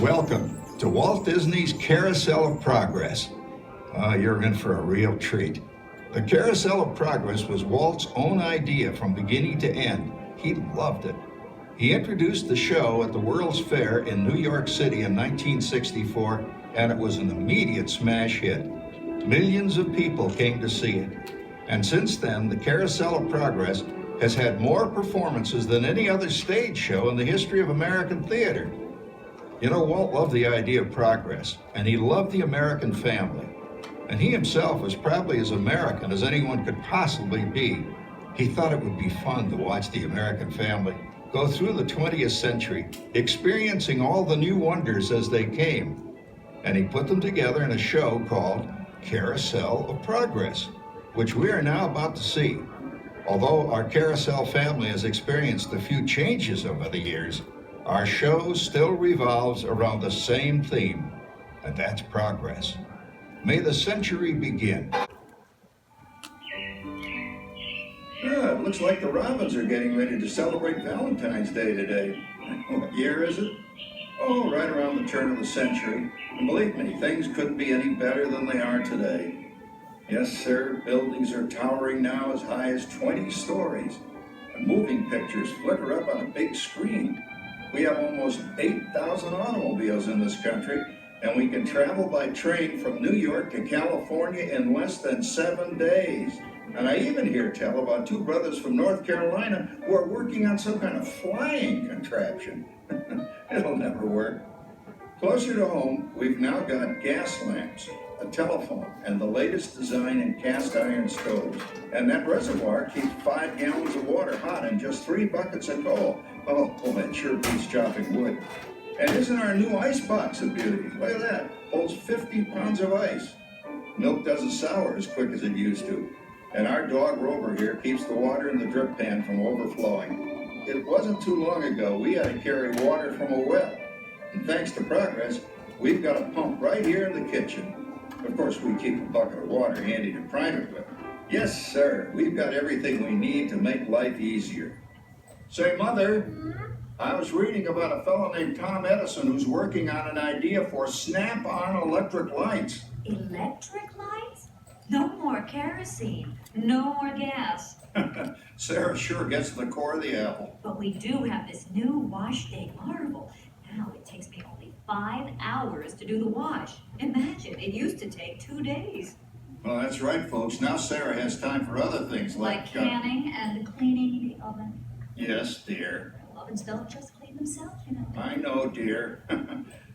Welcome to Walt Disney's Carousel of Progress. You're in for a real treat. The Carousel of Progress was Walt's own idea from beginning to end. He loved it. He introduced the show at the World's Fair in New York City in 1964, and it was an immediate smash hit. Millions of people came to see it. And since then, the Carousel of Progress has had more performances than any other stage show in the history of American theater. You know, Walt loved the idea of progress, and he loved the American family. And he himself was probably as American as anyone could possibly be. He thought it would be fun to watch the American family go through the 20th century, experiencing all the new wonders as they came. And he put them together in a show called Carousel of Progress, which we are now about to see. Although our Carousel family has experienced a few changes over the years, our show still revolves around the same theme, and that's progress. May the century begin. Yeah, it looks like the Robins are getting ready to celebrate Valentine's Day today. What year is it? Oh, right around the turn of the century. And believe me, things couldn't be any better than they are today. Yes, sir, buildings are towering now as high as 20 stories. And moving pictures flicker up on a big screen. We have almost 8,000 automobiles in this country, and we can travel by train from New York to California in less than 7 days. And I even hear tell about two brothers from North Carolina who are working on some kind of flying contraption. It'll never work. Closer to home, we've now got gas lamps, a telephone, and the latest design in cast iron stoves. And that reservoir keeps 5 gallons of water hot in just 3 buckets of coal. Oh, that sure beats chopping wood. And isn't our new ice box a beauty? Look at that. Holds 50 pounds of ice. Milk doesn't sour as quick as it used to. And our dog Rover here keeps the water in the drip pan from overflowing. It wasn't too long ago we had to carry water from a well. And thanks to progress, we've got a pump right here in the kitchen. Of course, we keep a bucket of water handy to prime it with. Yes, sir, we've got everything we need to make life easier. Say, Mother, I was reading about a fellow named Tom Edison who's working on an idea for snap-on electric lights. Electric lights? No more kerosene, no more gas. Sarah sure gets to the core of the apple. But we do have this new wash day marvel. Now it takes me only 5 hours to do the wash. Imagine, it used to take 2 days. Well, that's right, folks. Now Sarah has time for other things like canning and cleaning the oven. Yes, dear. Ovens don't just clean themselves, you know. I know, dear.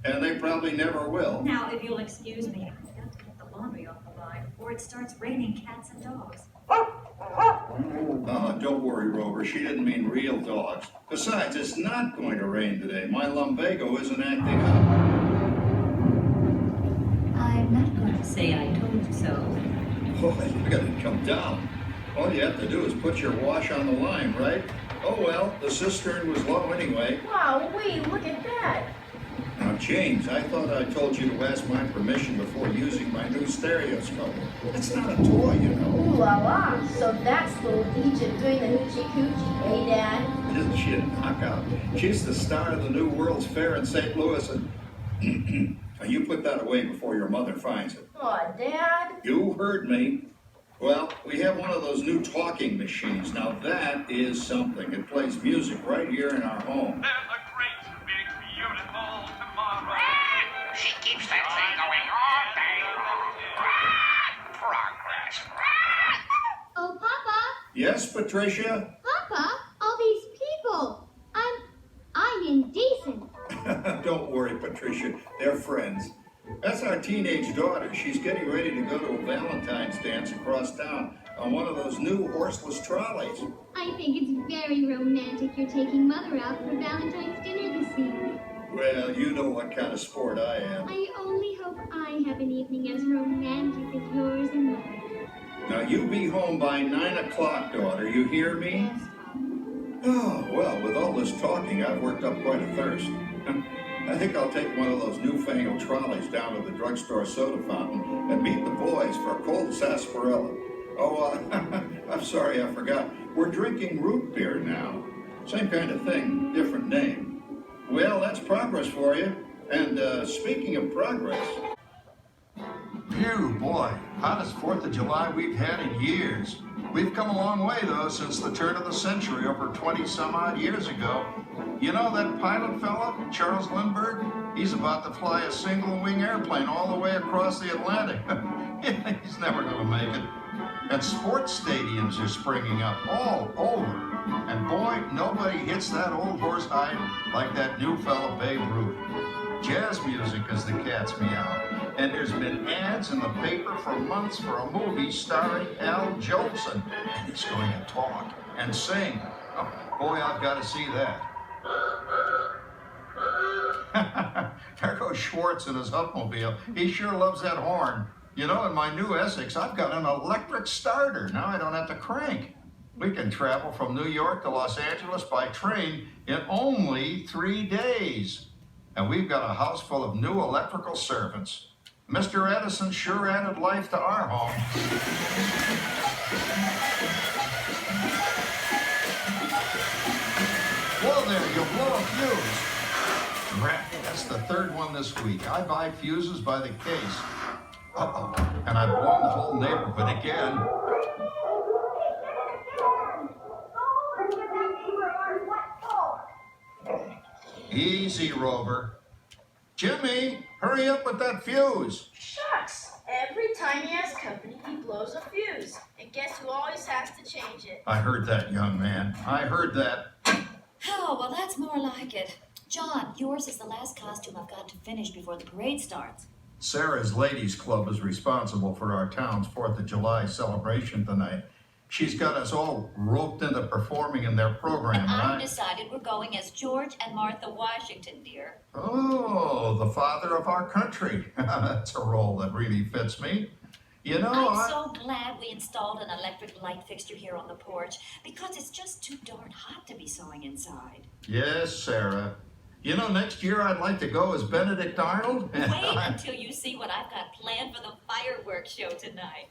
And they probably never will. Now, if you'll excuse me, I've got to get the laundry off the line before it starts raining cats and dogs. Don't worry, Rover. She didn't mean real dogs. Besides, it's not going to rain today. My lumbago isn't acting up. I'm not going to say I told you so. Oh, you gotta come down. All you have to do is put your wash on the line, right? Oh well, the cistern was low anyway. Wow, wait, look at that. Now, James, I thought I told you to ask my permission before using my new stereoscope. It's not a toy, you know. Ooh la la. So that's little Egypt doing the hoochie coochie, eh, Dad? Isn't she a knockout? She's the star of the new World's Fair in St. Louis, and you put that away before your mother finds it. Aw, Dad. You heard me. Well, we have one of those new talking machines. Now that is something. It plays music right here in our home. There's a great, big, beautiful tomorrow. She keeps that thing going all day long. Progress. Oh, Papa! Yes, Patricia? Papa, all these people. I'm indecent. Don't worry, Patricia. They're friends. That's our teenage daughter. She's getting ready to go to a Valentine's dance across town on one of those new horseless trolleys. I think it's very romantic you're taking Mother out for Valentine's dinner this evening. Well, you know what kind of sport I am. I only hope I have an evening as romantic as yours and Mother. Now, you be home by 9 o'clock, daughter. You hear me? Yes, Oh, well, with all this talking, I've worked up quite a thirst. I think I'll take one of those newfangled trolleys down to the drugstore soda fountain and meet the boys for a cold sarsaparilla. Oh, I'm sorry, I forgot. We're drinking root beer now. Same kind of thing, different name. Well, that's progress for you. And speaking of progress, Phew, boy, hottest 4th of July we've had in years. We've come a long way, though, since the turn of the century, over 20 some odd years ago. You know that pilot fella, Charles Lindbergh? He's about to fly a single-wing airplane all the way across the Atlantic. He's never going to make it. And sports stadiums are springing up all over. And boy, nobody hits that old horse hide like that new fella Babe Ruth. Jazz music as the cat's meow. And there's been ads in the paper for months for a movie starring Al Jolson. And he's going to talk and sing. Oh, boy, I've got to see that. There goes Schwartz in his Hupmobile. He sure loves that horn. You know, in my new Essex, I've got an electric starter. Now I don't have to crank. We can travel from New York to Los Angeles by train in only 3 days. And we've got a house full of new electrical servants. Mr. Edison sure added life to our home. Whoa there, you'll blow a fuse. Rat, that's the 3rd one this week. I buy fuses by the case. Uh-oh, and I've blown the whole neighborhood again. Easy, Rover. Jimmy, hurry up with that fuse. Shucks! Every time he has company, he blows a fuse. And guess who always has to change it? I heard that, young man. I heard that. Oh, well, that's more like it. John, yours is the last costume I've got to finish before the parade starts. Sarah's Ladies Club is responsible for our town's 4th of July celebration tonight. She's got us all roped into performing in their program. And I've decided we're going as George and Martha Washington, dear. Oh, the father of our country. That's a role that really fits me. You know, I'm so glad we installed an electric light fixture here on the porch because it's just too darn hot to be sewing inside. Yes, Sarah. You know, next year I'd like to go as Benedict Arnold. Wait until you see what I've got planned for the fireworks show tonight.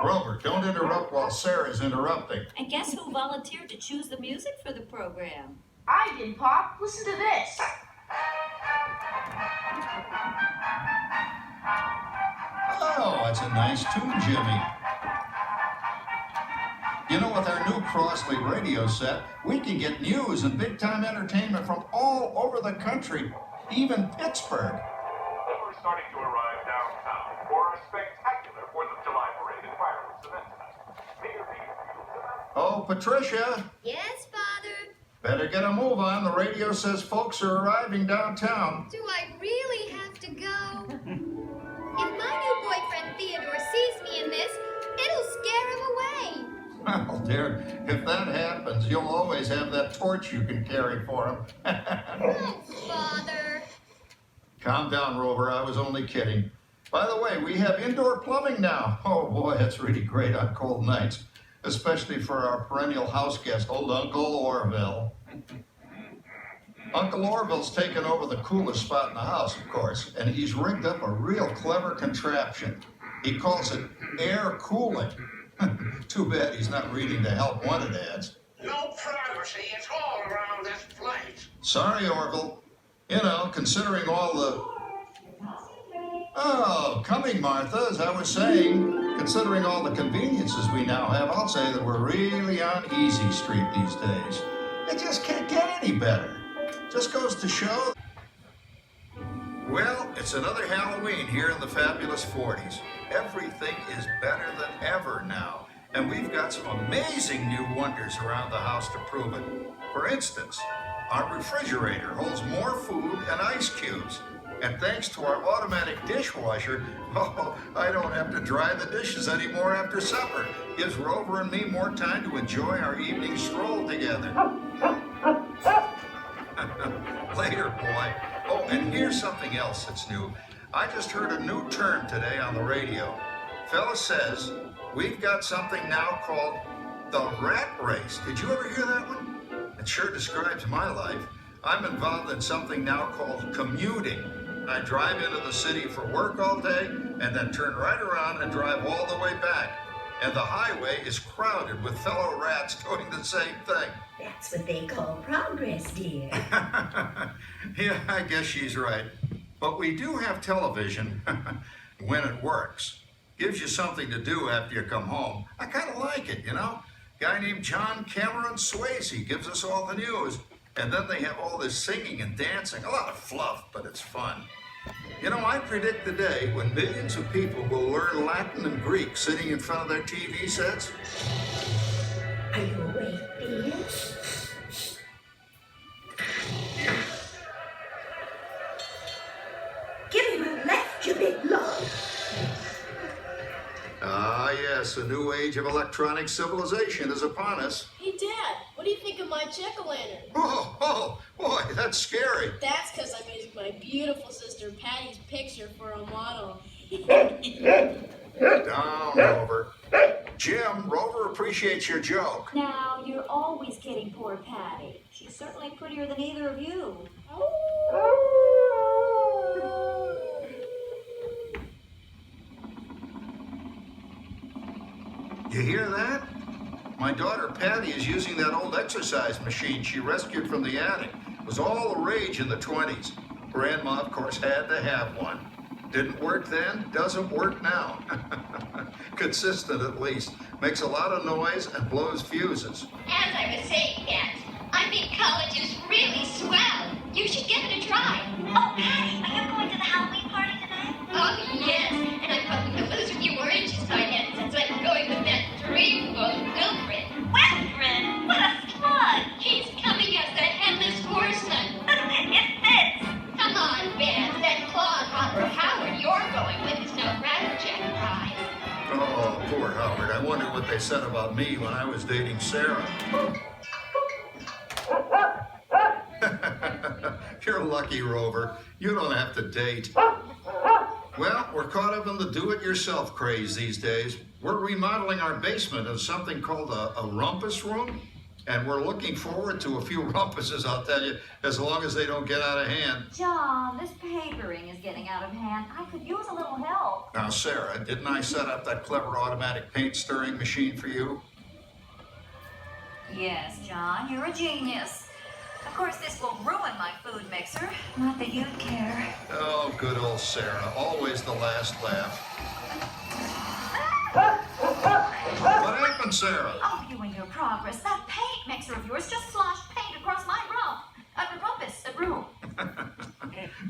Rover, don't interrupt while Sarah's interrupting. And guess who volunteered to choose the music for the program? I did, Pop. Listen to this. Oh, that's a nice tune, Jimmy. You know, with our new Crossley radio set, we can get news and big-time entertainment from all over the country, even Pittsburgh. We're starting to arrive downtown for a spectacular 4th of July parade and fireworks event tonight. Mayor Pete. Oh, Patricia, Yes, Father? better get a move on. The radio says folks are arriving downtown. Do I really have to go? If my new boyfriend Theodore sees me in this, it'll scare him away. Well, dear, if that happens, you'll always have that torch you can carry for him. Oh, Father. Calm down, Rover. I was only kidding. By the way, we have indoor plumbing now. Oh, boy, that's really great on cold nights, especially for our perennial house guest, old Uncle Orville. Uncle Orville's taken over the coolest spot in the house, of course, and he's rigged up a real clever contraption. He calls it air cooling. Too bad he's not reading the help wanted ads. No privacy at all around this place. Sorry, Orville. You know, considering all the... Oh, coming, Martha, as I was saying, considering all the conveniences we now have, I'll say that we're really on easy street these days. It just can't get any better. Just goes to show... Well, it's another Halloween here in the fabulous 40s. Everything is better than ever now. And we've got some amazing new wonders around the house to prove it. For instance, our refrigerator holds more food and ice cubes. And thanks to our automatic dishwasher, oh, I don't have to dry the dishes anymore after supper. Gives Rover and me more time to enjoy our evening stroll together. Later, boy. Oh, and here's something else that's new. I just heard a new term today on the radio. Fella says we've got something now called the rat race. Did you ever hear that one? It sure describes my life. I'm involved in something now called commuting. I drive into the city for work all day and then turn right around and drive all the way back. And the highway is crowded with fellow rats doing the same thing. That's what they call progress, dear. Yeah, I guess she's right. But we do have television when it works. Gives you something to do after you come home. I kind of like it, you know? Guy named John Cameron Swayze gives us all the news. And then they have all this singing and dancing. A lot of fluff, but it's fun. You know, I predict the day when millions of people will learn Latin and Greek sitting in front of their TV sets. Are you awake, dear? Give him a left, you big lord. Ah, yes, a new age of electronic civilization is upon us. Hey, Dad, what do you think of my jack-o'-lantern? Oh, boy, that's scary. That's because I'm using my beautiful sister Patty's picture for a model. Down, Rover. Jim, Rover appreciates your joke. Now, you're always kidding poor Patty. She's certainly prettier than either of you. You hear that? My daughter Patty is using that old exercise machine she rescued from the attic. It was all the rage in the 20s. Grandma, of course, had to have one. Didn't work then, doesn't work now. Consistent, at least. Makes a lot of noise and blows fuses. As I was saying, Dad, I think college is really swell. You should give it a try. Oh, Patty, are you going to the Halloween party tonight? Oh, yes. And I'm hoping to lose a few more inches by then, since I'm going with that dreamboat Wilfred. Wilfred? What a slug! He's coming as the headless horseman. It fits. Come on, Ben. That clawed Hopper Howard you're going with is no Ratterjack prize. Oh, poor Howard. I wonder what they said about me when I was dating Sarah. You're lucky, Rover. You don't have to date. Well, we're caught up in the do-it-yourself craze these days. We're remodeling our basement as something called a rumpus room. And we're looking forward to a few rumpuses, I'll tell you, as long as they don't get out of hand. John, this papering is getting out of hand. I could use a little help. Now, Sarah, didn't I set up that clever automatic paint stirring machine for you? Yes, John, you're a genius. Of course, this will ruin my food mixer. Not that you'd care. Oh, good old Sarah. Always the last laugh. What happened, Sarah? Oh, you and your progress. That paint mixer of yours just sloshed paint across my room.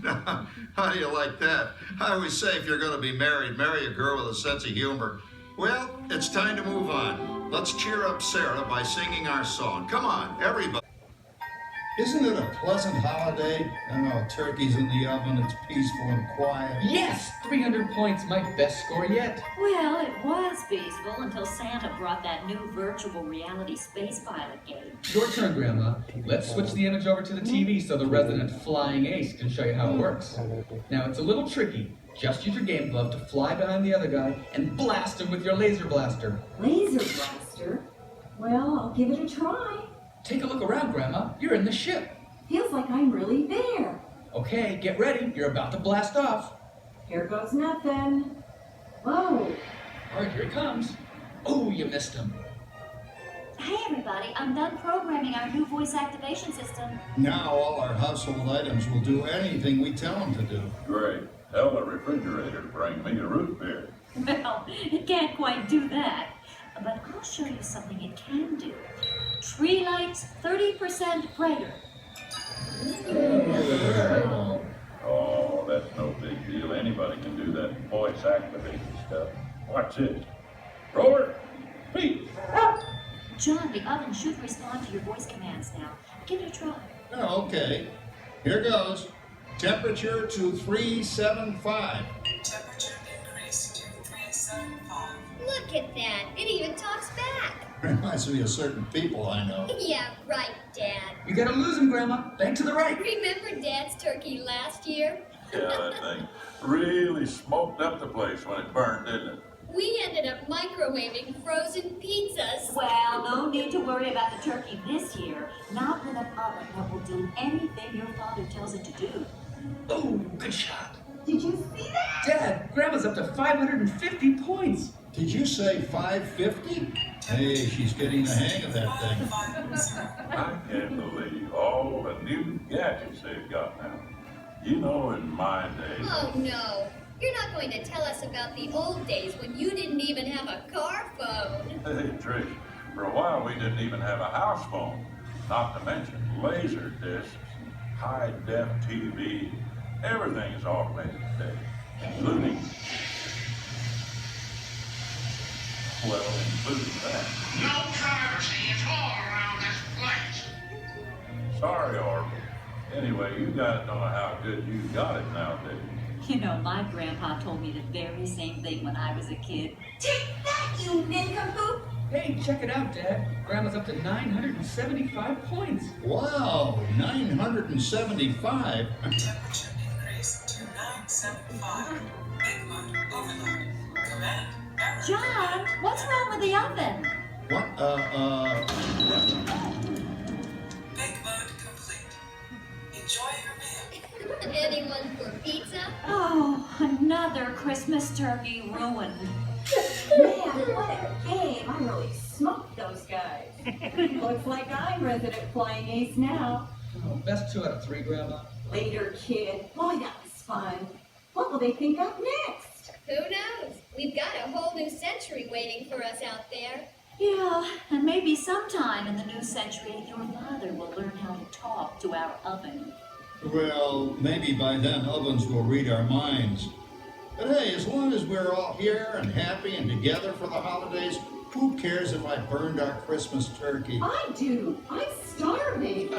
Now, how do you like that? I always say if you're going to be married, marry a girl with a sense of humor. Well, it's time to move on. Let's cheer up Sarah by singing our song. Come on, everybody. Isn't it a pleasant holiday? I know, turkey's in the oven, it's peaceful and quiet. Yes! 300 points, my best score yet. Well, it was peaceful until Santa brought that new virtual reality space pilot game. Your turn, Grandma. Let's switch the image over to the TV so the resident flying ace can show you how it works. Now, it's a little tricky. Just use your game glove to fly behind the other guy and blast him with your laser blaster. Laser blaster? Well, I'll give it a try. Take a look around, Grandma. You're in the ship. Feels like I'm really there. Okay, get ready. You're about to blast off. Here goes nothing. Whoa. All right, here he comes. Oh, you missed him. Hey, everybody. I'm done programming our new voice activation system. Now all our household items will do anything we tell them to do. Great. Tell the refrigerator to bring me a root beer. Well, it can't quite do that. But I'll show you something it can do. Tree lights 30% brighter. Oh, that's no big deal. Anybody can do that voice activation stuff. Watch this. Rover, Pete. John, the oven should respond to your voice commands now. Give it a try. Oh, okay. Here goes. Temperature to 375. Temperature increase to 375. Look at that. It even talks back. Reminds me of certain people I know. Yeah, right, Dad. You gotta lose him, Grandma. Bank to the right. Remember Dad's turkey last year? Yeah, that thing really smoked up the place when it burned, didn't it? We ended up microwaving frozen pizzas. Well, no need to worry about the turkey this year. Not with an oven that will do anything your father tells it to do. Oh, good shot. Did you see that? Dad, Grandma's up to 550 points. Did you say 550? Hey, she's getting the hang of that thing. 5%. I can't believe all the new gadgets they've got now. You know, in my day. Oh, no. You're not going to tell us about the old days when you didn't even have a car phone. Hey, Trish, for a while we didn't even have a house phone. Not to mention laser discs, high-def TV. Everything is automated today, including, well, including that. No privacy at all around this place. Sorry, Orville. Anyway, you guys don't know how good you got it nowadays. You know, my grandpa told me the very same thing when I was a kid. Take that, you nincompoop! Hey, check it out, Dad. Grandma's up to 975 points. Wow, 975? Temperature increase to 975. Big mode overload. Command error. John, what's wrong with the oven? What, Big mode complete. Enjoy your meal. Anyone for pizza? Oh, another Christmas turkey ruined. Man, what a game. I really smoked those guys. Looks like I'm resident flying ace now. Oh, best 2 out of 3, Grandma. Later, kid. Boy, that was fun. What will they think up next? Who knows? We've got a whole new century waiting for us out there. Yeah, and maybe sometime in the new century, your father will learn how to talk to our oven. well, maybe by then ovens will read our minds. But hey, as long as we're all here and happy and together for the holidays, who cares if I burned our Christmas turkey? I do. I'm starving.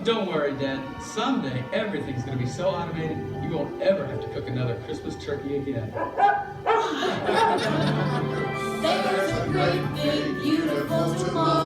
Don't worry, Dad. Someday, everything's going to be so automated, you won't ever have to cook another Christmas turkey again. There's a great big beautiful tomorrow.